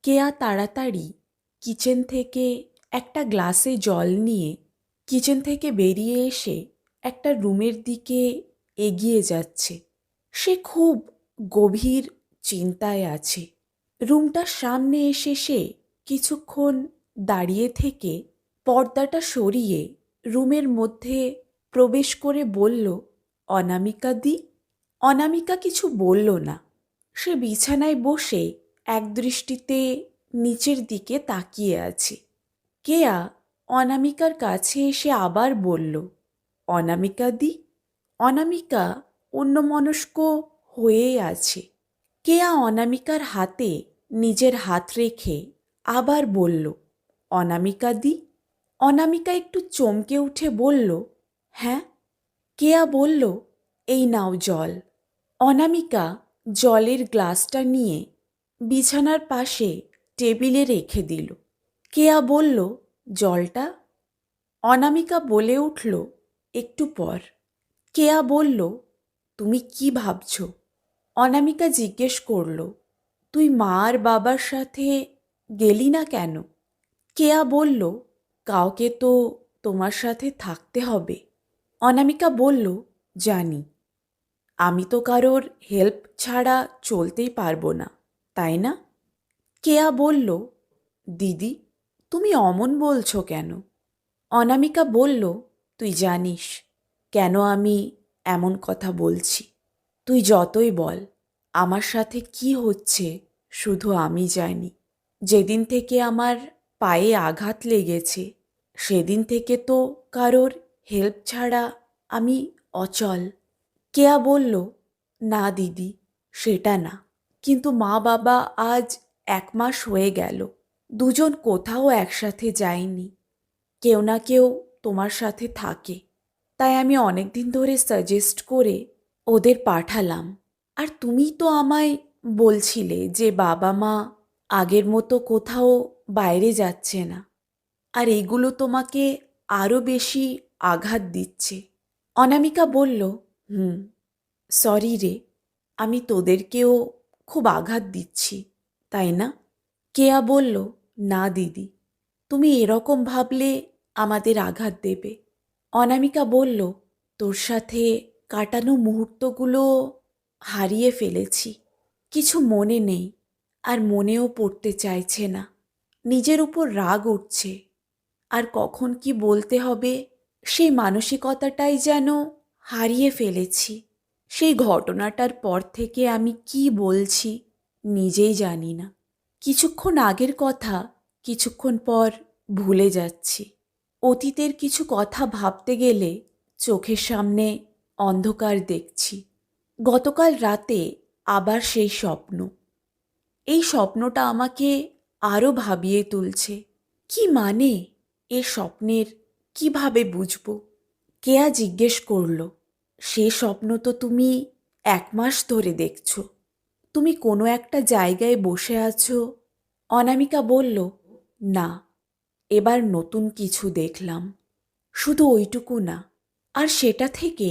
কেয়া তাড়াতাড়ি কিচেন থেকে একটা গ্লাসে জল নিয়ে কিচেন থেকে বেরিয়ে এসে একটা রুমের দিকে এগিয়ে যাচ্ছে। সে খুব গভীর চিন্তায় আছে। রুমটার সামনে এসে সে কিছুক্ষণ দাঁড়িয়ে থেকে পর্দাটা সরিয়ে রুমের মধ্যে প্রবেশ করে বলল, অনামিকা দি। অনামিকা কিছু বলল না। সে বিছানায় বসে একদৃষ্টিতে নিচের দিকে তাকিয়ে আছে। কেয়া অনামিকার কাছে এসে আবার বলল, অনামিকা দি। অনামিকা অন্যমনস্ক হয়েই আছে। কেয়া অনামিকার হাতে নিজের হাত রেখে আবার বলল, অনামিকা দি। অনামিকা একটু চমকে উঠে বলল, হ্যাঁ। কেয়া বলল, এই নাও জল। অনামিকা জলের গ্লাসটা নিয়ে বিছানার পাশে টেবিলে রেখে দিল। কেয়া বলল, জলটা? অনামিকা বলে উঠল, একটু পর। কেয়া বলল, তুমি কি ভাবছ? অনামিকা জিজ্ঞেস করল, তুই মা আর বাবার সাথে গেলি না কেন? কেয়া বলল, কাউকে তো তোমার সাথে থাকতে হবে। অনামিকা বলল, জানি। আমি তো কারোর হেল্প ছাড়া চলতেই পারবো না, তাই না? কেয়া বলল, দিদি, তুমি অমন বলছো কেন? অনামিকা বলল, তুই জানিস কেন আমি এমন কথা বলছি। তুই যতই বল, আমার সাথে কি হচ্ছে শুধু আমি জানি। যেদিন থেকে আমার পায়ে আঘাত লেগেছে সেদিন থেকে তো কারোর হেল্প ছাড়া আমি অচল। কেয়া বলল, না দিদি, সেটা না। কিন্তু মা বাবা আজ 1 মাস হয়ে গেল, দুজন কোথাও একসাথে যায়নি। কেউ না কেউ তোমার সাথে থাকে, তাই আমি অনেকদিন ধরে সাজেস্ট করে ওদের পাঠালাম। আর তুমি তো আমায় বলছিলে যে বাবা মা আগের মতো কোথাও বাইরে যাচ্ছে না, আর এগুলো তোমাকে আরও বেশি আঘাত দিচ্ছে। অনামিকা বলল, সরি রে, আমি তোদেরকেও খুব আঘাত দিচ্ছি, তাই না? কেয়া বলল, না দিদি, তুমি এরকম ভাবলে আমাদের আঘাত দেবে। অনামিকা বলল, তোর সাথে কাটানো মুহূর্তগুলো হারিয়ে ফেলেছি, কিছু মনে নেই, আর মনেও পড়তে চাইছে না। নিজের উপর রাগ উঠছে, আর কখন কি বলতে হবে সেই মানসিকতাটাই যেন হারিয়ে ফেলেছি। সেই ঘটনাটার পর থেকে আমি কি বলছি নিজেই জানি না। কিছুক্ষণ আগের কথা কিছুক্ষণ পর ভুলে যাচ্ছি। অতীতের কিছু কথা ভাবতে গেলে চোখের সামনে অন্ধকার দেখছি। গতকাল রাতে আবার সেই স্বপ্ন। এই স্বপ্নটা আমাকে আরও ভাবিয়ে তুলছে। কি মানে এ স্বপ্নের, কিভাবে বুঝব? কেয়া জিজ্ঞেস করল, সে স্বপ্ন তো তুমি 1 মাস ধরে দেখছ। তুমি কোনো একটা জায়গায় বসে আছো। অনামিকা বলল, না, এবার নতুন কিছু দেখলাম। শুধু ওইটুকু না, আর সেটা থেকে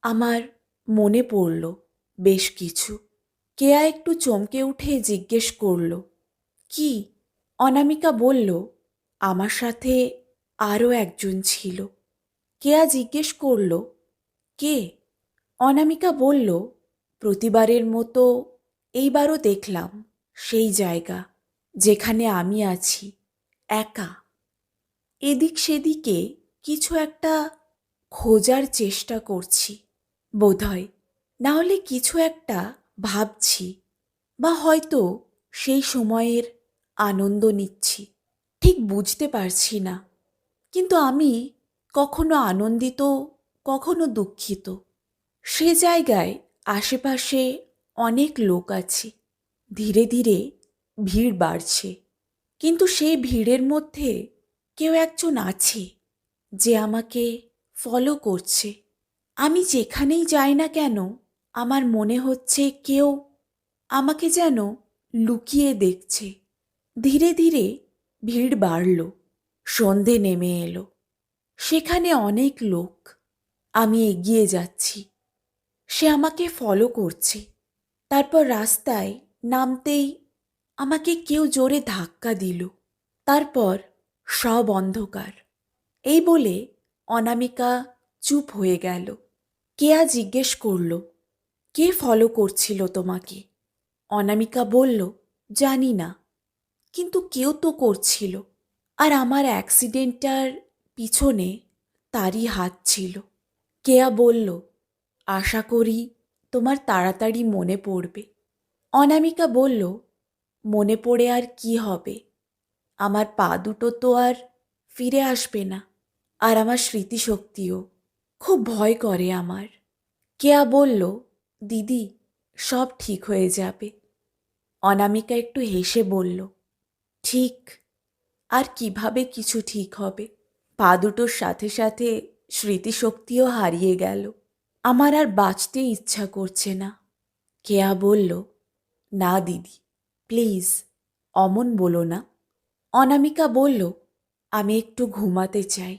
আমার মনে পড়ল বেশ কিছু। কেয়া একটু চমকে উঠে জিজ্ঞেস করল, কি? অনামিকা বলল, আমার সাথে আরও একজন ছিল। কেয়া জিজ্ঞেস করল, কে? অনামিকা বলল, প্রতিবারের মতো এইবারও দেখলাম সেই জায়গা যেখানে আমি আছি, একা। এদিক সেদিকে কিছু একটা খোঁজার চেষ্টা করছি বোধহয়, না হলে কিছু একটা ভাবছি, বা হয়তো সেই সময়ের আনন্দ নিচ্ছি। ঠিক বুঝতে পারছি না, কিন্তু আমি কখনো আনন্দিত, কখনো দুঃখিত। সে জায়গায় আশেপাশে অনেক লোক আছে। ধীরে ধীরে ভিড় বাড়ছে, কিন্তু সেই ভিড়ের মধ্যে কেউ একজন আছে যে আমাকে ফলো করছে। আমি যেখানেই যাই না কেন আমার মনে হচ্ছে কেউ আমাকে যেন লুকিয়ে দেখছে। ধীরে ধীরে ভিড় বাড়ল, সন্ধে নেমে এলো। সেখানে অনেক লোক। আমি এগিয়ে যাচ্ছি, সে আমাকে ফলো করছে। তারপর রাস্তায় নামতেই আমাকে কেউ জোরে ধাক্কা দিল। তারপর সব অন্ধকার। এই বলে অনামিকা চুপ হয়ে গেল। কেয়া জিজ্ঞেস করল, কে ফলো করছিল তোমাকে? অনামিকা বলল, জানি না, কিন্তু কেউ তো করছিল। আর আমার অ্যাক্সিডেন্টটার পিছনে তারই হাত ছিল। কেয়া বলল, আশা করি তোমার তাড়াতাড়ি মনে পড়বে। অনামিকা বলল, মনে পড়ে আর কি হবে? আমার পা দুটো তো আর ফিরে আসবে না, আর আমার স্মৃতিশক্তিও। খুব ভয় করে আমার। কেয়া বলল, দিদি, সব ঠিক হয়ে যাবে। অনামিকা একটু হেসে বলল, ঠিক? আর কিভাবে কিছু ঠিক হবে? পা দুটোর সাথে সাথে স্মৃতিশক্তিও হারিয়ে গেল। আমার আর বাঁচতে ইচ্ছা করছে না। কেয়া বলল, না দিদি, প্লিজ অমন বলো না। অনামিকা বলল, আমি একটু ঘুমাতে চাই।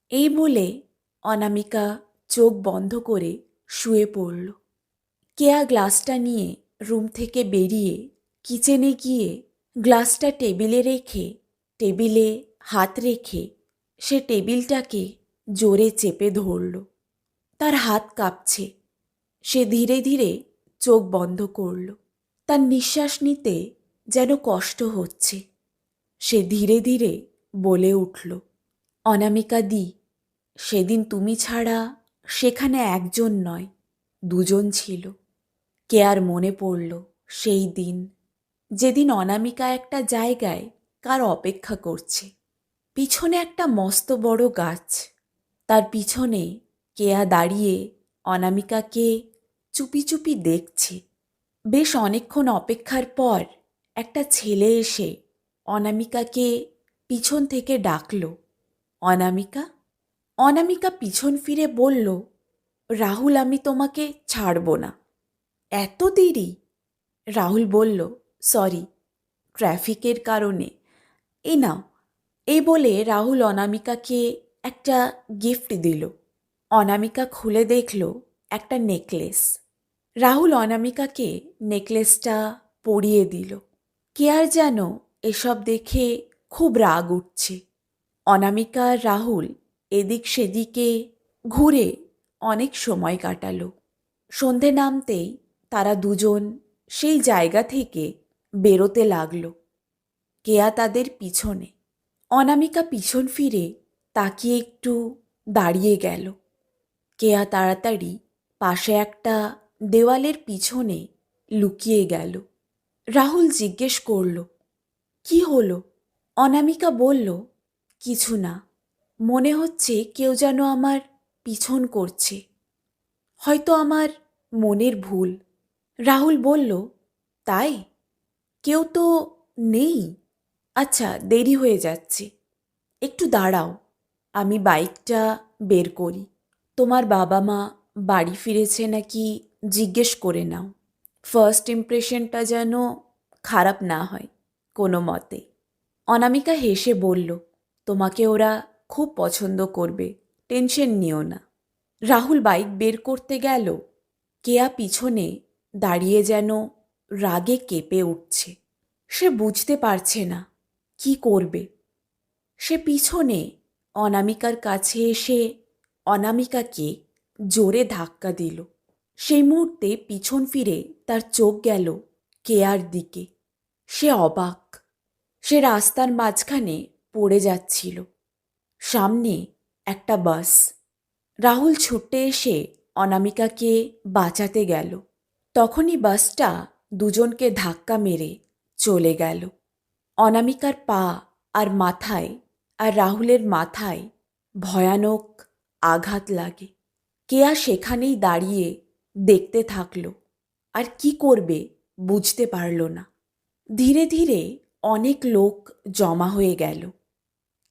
এই বলে অনামিকা চোখ বন্ধ করে শুয়ে পড়ল। কেয়া গ্লাসটা নিয়ে রুম থেকে বেরিয়ে কিচেনে গিয়ে গ্লাসটা টেবিলে রেখে, টেবিলে হাত রেখে সে টেবিলটাকে জোরে চেপে ধরল। তার হাত কাঁপছে। সে ধীরে ধীরে চোখ বন্ধ করল। তার নিঃশ্বাস নিতে যেন কষ্ট হচ্ছে। সে ধীরে ধীরে বলে উঠল, অনামিকা দি, সেদিন তুমি ছাড়া সেখানে একজন নয়, দুজন ছিল। কেয়ার মনে পড়ল সেই দিন, যেদিন অনামিকা একটা জায়গায় কার অপেক্ষা করছে। পিছনে একটা মস্ত বড় গাছ। তার পিছনে কেয়া দাঁড়িয়ে অনামিকাকে চুপি চুপি দেখছে। বেশ অনেকক্ষণ অপেক্ষার পর একটা ছেলে এসে অনামিকাকে পিছন থেকে ডাকল, অনামিকা। অনামিকা পিছন ফিরে বলল, রাহুল, আমি তোমাকে ছাড়ব না। এত দেরি? রাহুল বলল, সরি, ট্রাফিকের কারণে। এই নাও। এই বলে রাহুল অনামিকাকে একটা গিফট দিল। অনামিকা খুলে দেখল একটা নেকলেস। রাহুল অনামিকাকে নেকলেসটা পরিয়ে দিল। কেয়ার যেন এসব দেখে খুব রাগ উঠছে। অনামিকা আর রাহুল এদিক সেদিকে ঘুরে অনেক সময় কাটালো। সন্ধে নামতেই তারা দুজন সেই জায়গা থেকে বেরোতে লাগল। কেয়া তাদের পিছনে। অনামিকা পিছন ফিরে তাকিয়ে একটু দাঁড়িয়ে গেল। কেয়া তাড়াতাড়ি পাশে একটা দেওয়ালের পিছনে লুকিয়ে গেল। রাহুল জিজ্ঞেস করল, কি হলো? অনামিকা বলল, কিছু না, মনে হচ্ছে কেউ যেন আমার পিছন করছে। হয়তো আমার মনের ভুল। রাহুল বলল, তাই? কেউ তো নেই? আচ্ছা, দেরি হয়ে যাচ্ছে, একটু দাঁড়াও, আমি বাইকটা বের করি। তোমার বাবা মা বাড়ি ফিরেছে নাকি জিজ্ঞেস করে নাও। ফার্স্ট ইমপ্রেশনটা যেন খারাপ না হয় কোনো মতে। অনামিকা হেসে বলল, তোমাকে ওরা খুব পছন্দ করবে, টেনশন নিও না। রাহুল বাইক বের করতে গেল। কেয়া পিছনে দাঁড়িয়ে যেন রাগে কেঁপে উঠছে। সে বুঝতে পারছে না কি করবে। সে পিছনে অনামিকার কাছে এসে অনামিকাকে জোরে ধাক্কা দিল। সেই মুহূর্তে পিছন ফিরে তার চোখ গেল কেয়ার দিকে। সে অবাক। সে রাস্তার মাঝখানে পড়ে যাচ্ছিল। সামনে একটা বাস। রাহুল ছুটে এসে অনামিকাকে বাঁচাতে গেল। তখনই বাসটা দুজনকে ধাক্কা মেরে চলে গেল। অনামিকার পা আর মাথায় আর রাহুলের মাথায় ভয়ানক আঘাত লাগে। কেয়া সেখানেই দাঁড়িয়ে দেখতে থাকল, আর কি করবে বুঝতে পারল না। ধীরে ধীরে অনেক লোক জমা হয়ে গেল।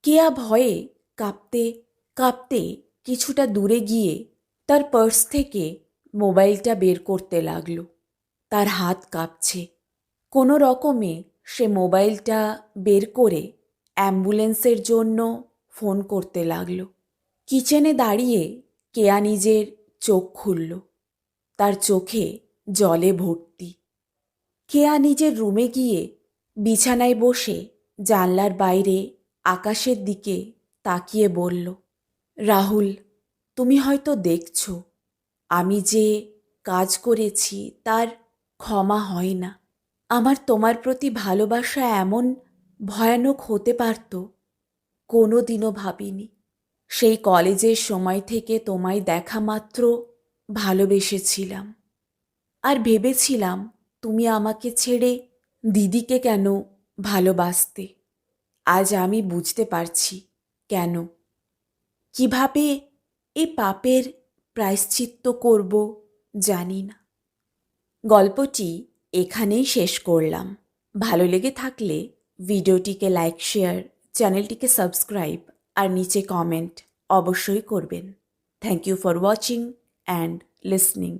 কেয়া ভয়ে কাঁপতে কাঁপতে কিছুটা দূরে গিয়ে তার পার্স থেকে মোবাইলটা বের করতে লাগল। তার হাত কাঁপছে। কোনো রকমে সে মোবাইলটা বের করে অ্যাম্বুলেন্সের জন্য ফোন করতে লাগল। কিচেনে দাঁড়িয়ে কেয়া নিজের চোখ খুলল। তার চোখে জলে ভর্তি। কেয়া নিজের রুমে গিয়ে বিছানায় বসে জানলার বাইরে আকাশের দিকে তাকিয়ে বলল, রাহুল, তুমি হয়তো দেখছো আমি যে কাজ করেছি তার ক্ষমা হয় না। আমার তোমার প্রতি ভালোবাসা এমন ভয়ানক হতে পারত কোনো দিনও ভাবিনি। সেই কলেজের সময় থেকে তোমায় দেখা মাত্র ভালোবেসেছিলাম, আর ভেবেছিলাম তুমি আমাকে ছেড়ে দিদিকে কেন ভালোবাসতে। আজ আমি বুঝতে পারছি কেন। কিভাবে এই পাপের প্রায়শ্চিত্ত করব জানি না। গল্পটি এখানেই শেষ করলাম। ভালো লেগে থাকলে ভিডিওটিকে লাইক, শেয়ার, চ্যানেলটিকে সাবস্ক্রাইব আর নিচে কমেন্ট অবশ্যই করবেন। Thank you for watching and listening.